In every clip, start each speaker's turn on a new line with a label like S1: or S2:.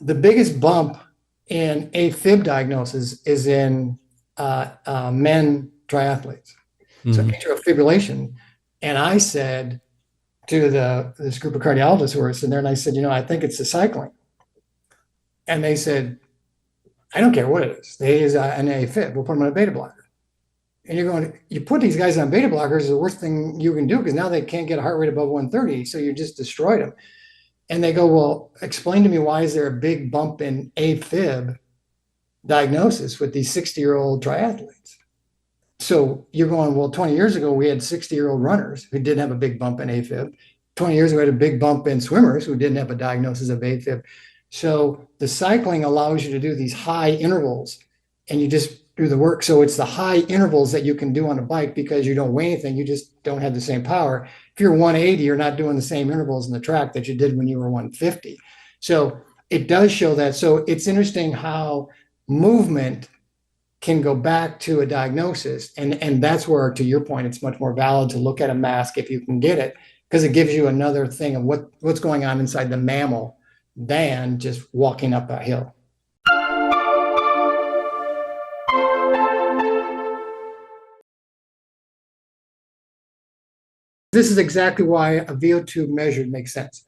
S1: the biggest bump in AFib diagnosis is in men triathletes. So
S2: Hmm.
S1: atrial fibrillation. And I said to this group of cardiologists who were sitting there, and I said, I think it's the cycling. And they said, I don't care what it is. They is an AFib. We'll put them on a beta blocker. And you're going, you put these guys on beta blockers is the worst thing you can do because now they can't get a heart rate above 130. So you just destroyed them. And they go, well, explain to me why is there a big bump in AFib diagnosis with these 60-year-old triathletes? So you're going, well, 20 years ago, we had 60-year-old runners who didn't have a big bump in AFib. 20 years ago, we had a big bump in swimmers who didn't have a diagnosis of AFib. So the cycling allows you to do these high intervals and you just do the work. So it's the high intervals that you can do on a bike because you don't weigh anything. You just don't have the same power. If you're 180, you're not doing the same intervals in the track that you did when you were 150. So it does show that. So it's interesting how movement can go back to a diagnosis. And that's where, to your point, it's much more valid to look at a mask if you can get it, because it gives you another thing of what's going on inside the mammal than just walking up a hill. This is exactly why a VO2 measure makes sense,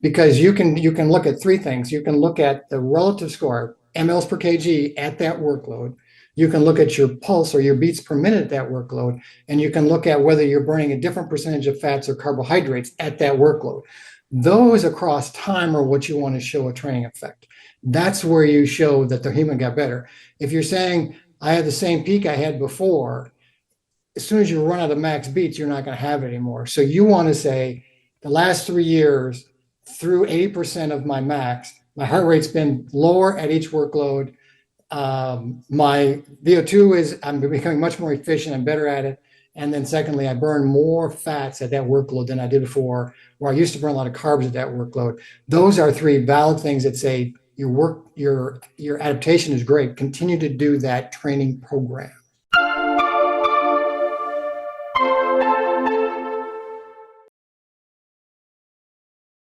S1: because you can look at three things. You can look at the relative score, mLs per kg at that workload. You can look at your pulse or your beats per minute at that workload, and you can look at whether you're burning a different percentage of fats or carbohydrates at that workload. Those across time are what you want to show a training effect. That's where you show that the human got better. If you're saying, I had the same peak I had before, as soon as you run out of max beats, you're not going to have it anymore. So you want to say, the last 3 years, through 80% of my max, my heart rate's been lower at each workload. My VO2 is, I'm becoming much more efficient and better at it. And then secondly, I burn more fats at that workload than I did before, where I used to burn a lot of carbs at that workload. Those are three valid things that say your adaptation is great. Continue to do that training program.